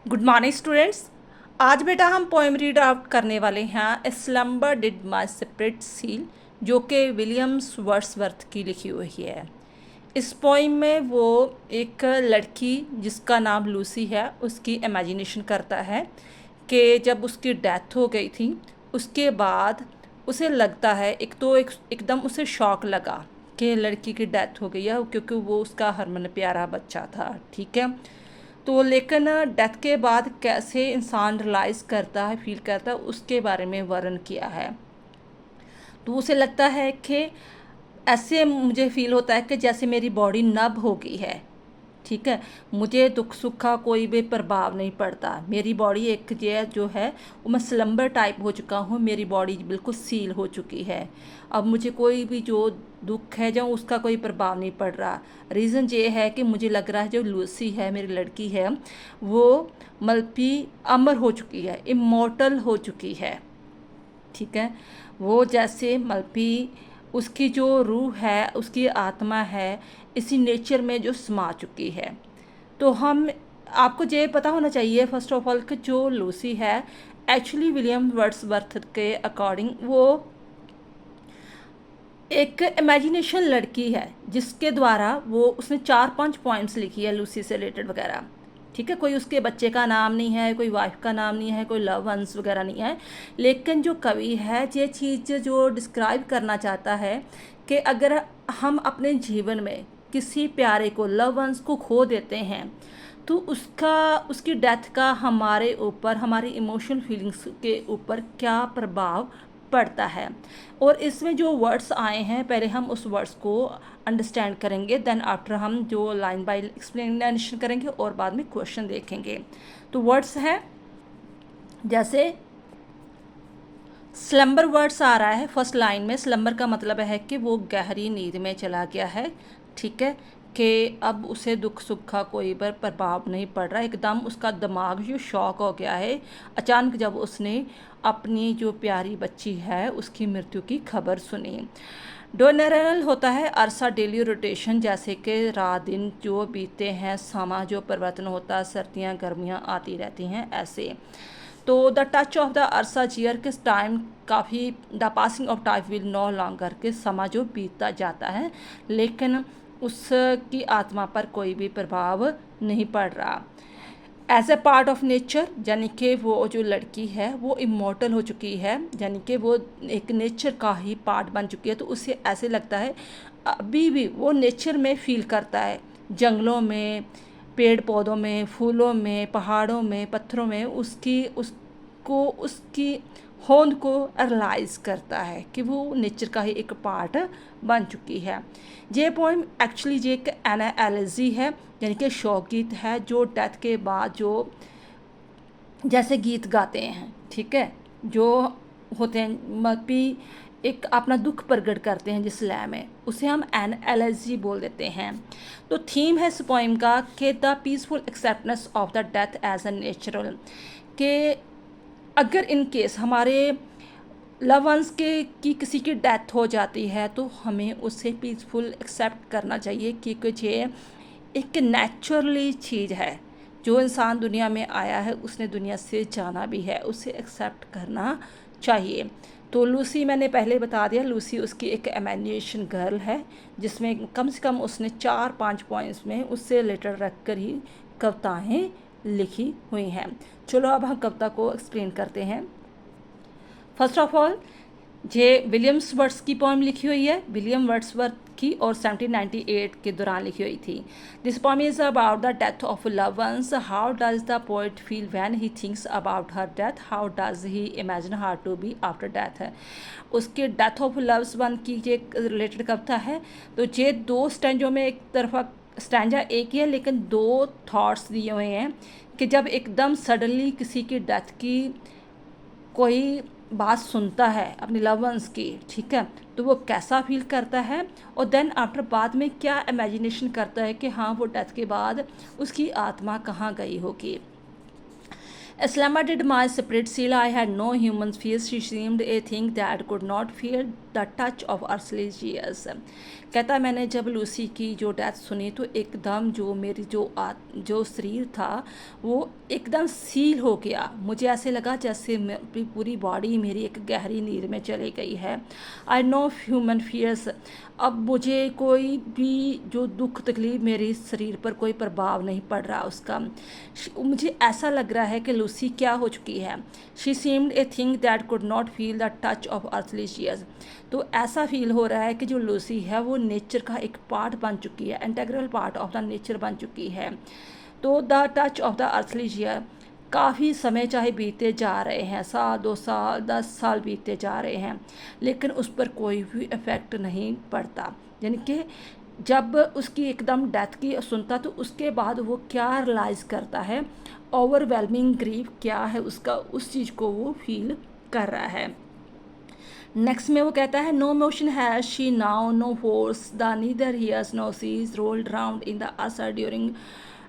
Good morning students. आज बेटा हम पोएम रीड आउट करने वाले हैं a slumber did my spirit seal, जो कि विलियम्स वर्ड्सवर्थ की लिखी हुई है। इस पोइम में वो एक लड़की जिसका नाम लूसी है उसकी इमेजिनेशन करता है कि जब उसकी डेथ हो गई थी उसके बाद उसे लगता है एकदम उसे शॉक लगा कि लड़की की डेथ हो गई है, क्योंकि वो उसका हरमन प्यारा बच्चा था। ठीक है, तो लेकिन डेथ के बाद कैसे इंसान रियलाइज़ करता है, फील करता है, उसके बारे में वर्णन किया है। तो उसे लगता है कि ऐसे मुझे फील होता है कि जैसे मेरी बॉडी नब हो गई है। ठीक है, मुझे दुख सुख का कोई भी प्रभाव नहीं पड़ता। मेरी बॉडी एक जो है वो मैं स्लम्बर टाइप हो चुका हूँ, मेरी बॉडी बिल्कुल सील हो चुकी है। अब मुझे कोई भी जो दुख है जो उसका कोई प्रभाव नहीं पड़ रहा। रीज़न ये है कि मुझे लग रहा है जो लूसी है, मेरी लड़की है, वो मल्पी अमर हो चुकी है, इमॉर्टल हो चुकी है। ठीक है, वो जैसे मल्पी, उसकी जो रूह है, उसकी आत्मा है, इसी नेचर में जो समा चुकी है। तो हम आपको ये पता होना चाहिए फर्स्ट ऑफ ऑल कि जो लूसी है एक्चुअली विलियम वर्ड्सवर्थ के अकॉर्डिंग वो एक इमेजिनेशन लड़की है, जिसके द्वारा वो उसने 4-5 पॉइंट्स लिखी है लूसी से रिलेटेड वगैरह। ठीक है, कोई उसके बच्चे का नाम नहीं है, कोई वाइफ का नाम नहीं है, कोई लव वंस वगैरह नहीं है। लेकिन जो कवि है ये चीज़ जो डिस्क्राइब करना चाहता है कि अगर हम अपने जीवन में किसी प्यारे को, लव वंस को खो देते हैं, तो उसकी डेथ का हमारे ऊपर, हमारी इमोशनल फीलिंग्स के ऊपर क्या प्रभाव पड़ता है। और इसमें जो वर्ड्स आए हैं पहले हम उस वर्ड्स को अंडरस्टैंड करेंगे, देन आफ्टर हम जो लाइन बाय एक्सप्लेनेशन करेंगे और बाद में क्वेश्चन देखेंगे। तो वर्ड्स हैं जैसे स्लम्बर वर्ड्स आ रहा है फर्स्ट लाइन में। स्लम्बर का मतलब है कि वो गहरी नींद में चला गया है। ठीक है, कि अब उसे दुख सुख का कोई पर प्रभाव नहीं पड़ रहा, एकदम उसका दिमाग जो शॉक हो गया है अचानक जब उसने अपनी जो प्यारी बच्ची है उसकी मृत्यु की खबर सुनी। डोनेरल होता है अरसा, डेली रोटेशन, जैसे कि रात दिन जो बीतते हैं, समा जो परिवर्तन होता है, सर्दियाँ गर्मियाँ आती रहती हैं ऐसे। तो द टच ऑफ द अरसा जियर किस टाइम, काफ़ी the passing of time will no longer, के समा जो बीतता जाता है लेकिन उसकी आत्मा पर कोई भी प्रभाव नहीं पड़ रहा। As a part of nature, यानी कि वो जो लड़की है वो इमॉर्टल हो चुकी है, यानी कि वो एक नेचर का ही पार्ट बन चुकी है। तो उसे ऐसे लगता है अभी भी वो नेचर में फील करता है, जंगलों में, पेड़ पौधों में, फूलों में, पहाड़ों में, पत्थरों में, उसकी होंद को रियलाइज़ करता है कि वो नेचर का ही एक पार्ट बन चुकी है। ये पोइम एक्चुअली ये एक एनालॉजी है, यानी कि शोक गीत है जो डेथ के बाद जो जैसे गीत गाते हैं। ठीक है, जो होते हैं मल्पी एक अपना दुख प्रकट करते हैं जिस लय में, उसे हम एनालॉजी बोल देते हैं। तो थीम है इस पोइम का कि the peaceful acceptance of the death as a natural, कि अगर इन केस हमारे लव वंस के की किसी की डेथ हो जाती है तो हमें उसे पीसफुल एक्सेप्ट करना चाहिए, क्योंकि ये एक नेचुरली चीज़ है। जो इंसान दुनिया में आया है उसने दुनिया से जाना भी है, उसे एक्सेप्ट करना चाहिए। तो लूसी मैंने पहले बता दिया, लूसी उसकी एक इमेजिनेशन गर्ल है जिसमें कम से कम उसने 4-5 पॉइंट्स में उससे रिलेटेड रख कर ही कविताएँ लिखी हुई हैं। चलो अब हम कविता को एक्सप्लेन करते हैं। फर्स्ट ऑफ ऑल ये विलियम्स वर्ड्स की पोएम लिखी हुई है, विलियम वर्ड्सवर्थ की, और 1798 के दौरान लिखी हुई थी। This poem is about the death of love ones. How does the poet feel when he thinks about her death, how does he imagine her to be after death है। उसके death of loves one की ये related कविता है। तो ये 2 स्टैंजों में, एक तरफा स्टैंजा एक ही है लेकिन 2 थॉट्स दिए हुए हैं कि जब एकदम सडनली किसी की डेथ की कोई बात सुनता है अपनी लव वंस की, ठीक है, तो वो कैसा फील करता है, और देन आफ्टर बाद में क्या इमेजिनेशन करता है कि हाँ वो डेथ के बाद उसकी आत्मा कहाँ गई होगी। A slumber did my spirit seal. I had no human fears. She seemed a thing that could not feel the touch of earthly years. कहता है मैंने जब लूसी की जो डेथ सुनी तो एकदम जो मेरी जो शरीर था वो एकदम सील हो गया। मुझे ऐसे लगा जैसे मेरी पूरी बॉडी मेरी एक गहरी नींद में चली गई है। I no human fears. अब मुझे कोई भी जो दुख तकलीफ मेरे शरीर पर कोई प्रभाव नहीं पड़ रहा उसका। मुझे ऐसा लग रहा है कि लूसी क्या हो चुकी है। She seemed a thing that could not feel the touch of earthly years. तो ऐसा फील हो रहा है कि जो लूसी है वो नेचर का एक पार्ट बन चुकी है, integral part of the nature बन चुकी है। तो the touch of the earthly shear, काफ़ी समय चाहे बीते जा रहे हैं, साल 2 साल 10 साल बीते जा रहे हैं, लेकिन उस पर कोई भी इफ़ेक्ट नहीं पड़ता। यानी कि जब उसकी एकदम डेथ की सुनता तो उसके बाद वो क्या रियलाइज़ करता है, ओवरवेलमिंग ग्रीफ क्या है उसका, उस चीज़ को वो फील कर रहा है। नेक्स्ट में वो कहता है no motion has she now, no force the neither hears nor sees rolled round in the असर during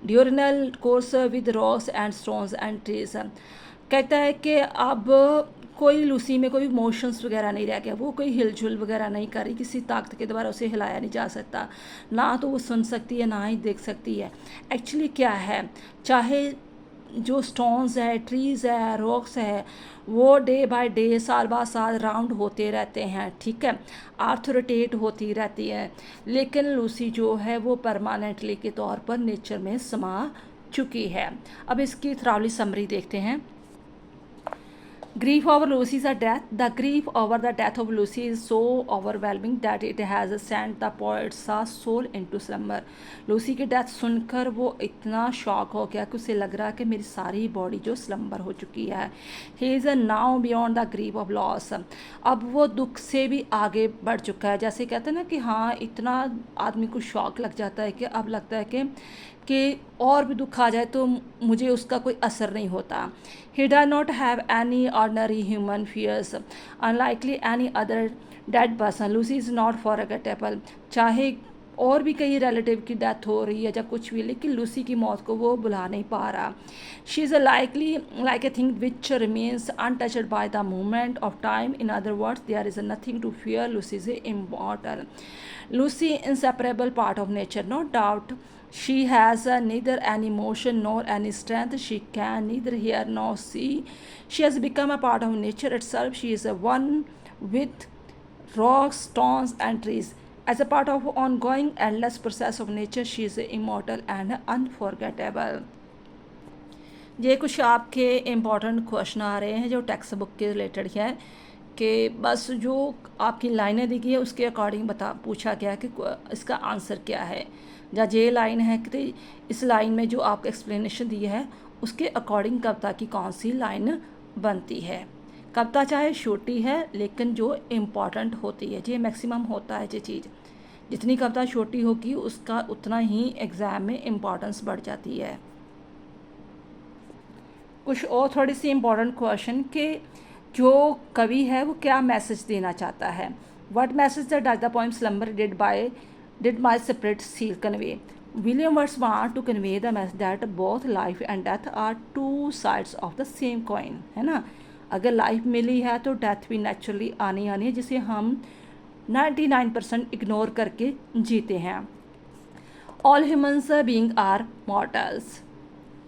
diurnal course with rocks and stones and trees. कहता है कि अब कोई लूसी में कोई इमोशंस वगैरह नहीं रह गया, वो कोई हिलझुल वगैरह नहीं कर रही, किसी ताकत के द्वारा उसे हिलाया नहीं जा सकता, ना तो वो सुन सकती है ना ही देख सकती है। एक्चुअली क्या है, चाहे जो स्टोन्स है, ट्रीज़ है, रॉक्स है, वो डे बाय डे साल बाद साल राउंड होते रहते हैं, ठीक है, अर्थ रोटेट होती रहती है, लेकिन लूसी जो है वो परमानेंटली के तौर पर नेचर में समा चुकी है। अब इसकी थ्रावली समरी देखते हैं। Grief over Lucy's death. The grief over the death of Lucy is so overwhelming that it has sent the poet's soul into slumber. Lucy की डेथ सुनकर वो इतना शॉक हो गया कि उसे लग रहा है कि मेरी सारी बॉडी जो स्लम्बर हो चुकी है। He is now beyond the grief of loss. अब वो दुख से भी आगे बढ़ चुका है। जैसे कहते हैं ना कि हाँ, इतना आदमी को शॉक लग जाता है कि अब लगता है कि और भी दुख आ जाए तो मुझे उसका कोई असर नहीं होता। He does not have any ordinary human fears. Unlikely any other dead person, Lucy is not forgettable. चाहे और भी कई रिलेटिव की डेथ हो रही है या कुछ भी, लेकिन लूसी की मौत को वो भुला नहीं पा रहा। She is likely like a thing which remains untouched by the movement of time. In other words there is nothing to fear. Lucy is immortal. Lucy inseparable part of nature, no doubt. She has neither any motion nor any strength. She can neither hear nor see. She has become a part of nature itself. She is one with rocks, stones and trees. As a part of ongoing endless process of nature, she is immortal and unforgettable. ये कुछ आपके important question आ रहे हैं जो text book के related है, कि बस जो आपकी लाइनें दी गई है उसके अकॉर्डिंग पूछा गया कि इसका आंसर क्या है। या ये लाइन है कि इस लाइन में जो आपको एक्सप्लेनेशन दी है उसके अकॉर्डिंग कविता की कौन सी लाइन बनती है। कविता चाहे छोटी है लेकिन जो इम्पॉर्टेंट होती है, ये मैक्सिमम होता है ये चीज़, जितनी कविता छोटी होगी उसका उतना ही एग्ज़ाम में इम्पॉर्टेंस बढ़ जाती है। कुछ और थोड़ी सी इम्पॉर्टेंट क्वेश्चन कि जो कवि है वो क्या मैसेज देना चाहता है। What message does the poem slumber did my spirit seal convey. William Words want to convey the message that both life and death are two sides of the same coin, है ना। अगर life मिली है तो death भी naturally आनी है, जिसे हम 99% इग्नोर करके जीते हैं। All humans being are mortals.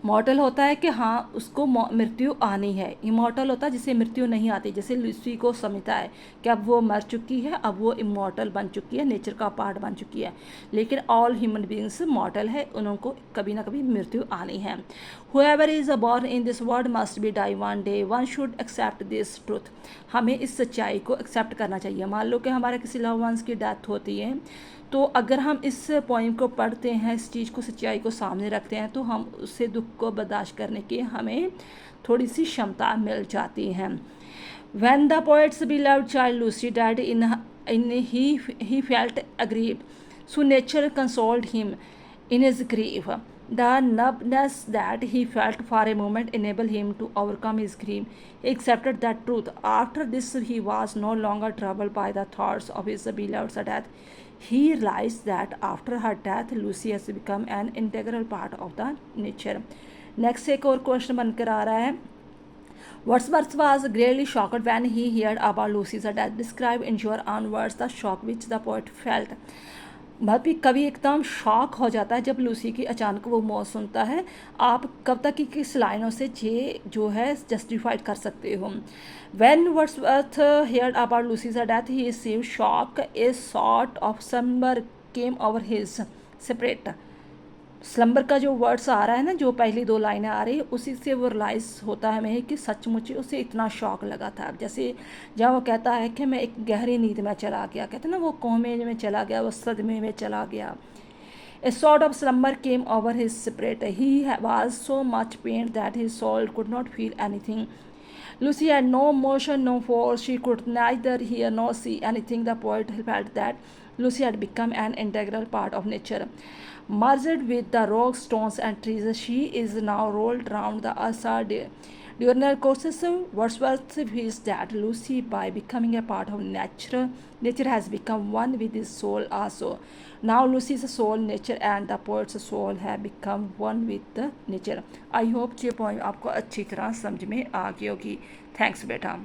Mortal होता है कि हाँ उसको मृत्यु आनी है। इमॉर्टल होता है जिसे मृत्यु नहीं आती, जैसे लूसी को समझता है कि अब वो मर चुकी है, अब वो इमॉर्टल बन चुकी है, नेचर का पार्ट बन चुकी है। लेकिन ऑल ह्यूमन बीइंग्स मॉर्टल है, उनको कभी ना कभी मृत्यु आनी है। Whoever is born in this world must be die one day, one should accept this truth. हमें इस सच्चाई को एक्सेप्ट करना चाहिए। मान लो कि हमारे किसी लव वंस की डेथ होती है, तो अगर हम इस पॉइंट को पढ़ते हैं, इस चीज़ को, सच्चाई को सामने रखते हैं, तो हम उससे दुख को बर्दाश्त करने की हमें थोड़ी सी क्षमता मिल जाती है। When the poet's beloved child Lucy died, he felt aggrieved. So nature consoled him in his grief. The numbness that he felt for a moment enabled him to overcome his grief. He accepted that truth. After this, he was no longer troubled by the thoughts of his beloved's death. He realized that after her death, Lucy has become an integral part of the nature. Next एक और question बनकर आ रहा है, Wordsworth was greatly shocked when he heard about Lucy's death. Describe in your own words the shock which the poet felt. भी कवि एकदम shock हो जाता है जब लूसी की अचानक वो मौत सुनता है। आप कविता की किस लाइनों से ये जो है जस्टिफाइड कर सकते हो। When Wordsworth heard about Lucy's death, he received shock. A sort of slumber came over his spirit. Slumber का जो वर्ड्स आ रहा है ना, जो पहली 2 लाइनें आ रही है, उसी से वो रियलाइज़ होता है हमें कि सचमुच उसे इतना शॉक लगा था। जैसे जहाँ वो कहता है कि मैं एक गहरी नींद में चला गया, कहते हैं ना वो कोमे में चला गया, वो सदमे में चला गया। A sort of slumber came over his spirit. He was so much pained that his soul could not feel anything. Lucy had no motion, no force. She could neither hear nor see anything. The poet felt that Lucy had become an integral part of nature. Merged with the rocks, stones, and trees, she is now rolled round the earth's diurnal courses. Wordsworth feels that Lucy, by becoming a part of nature has become one with his soul also. Now Lucy's soul, nature, and the poet's soul have become one with the nature. I hope ये point आपको अच्छी तरह समझ में आ गई होगी। Thanks बेटा।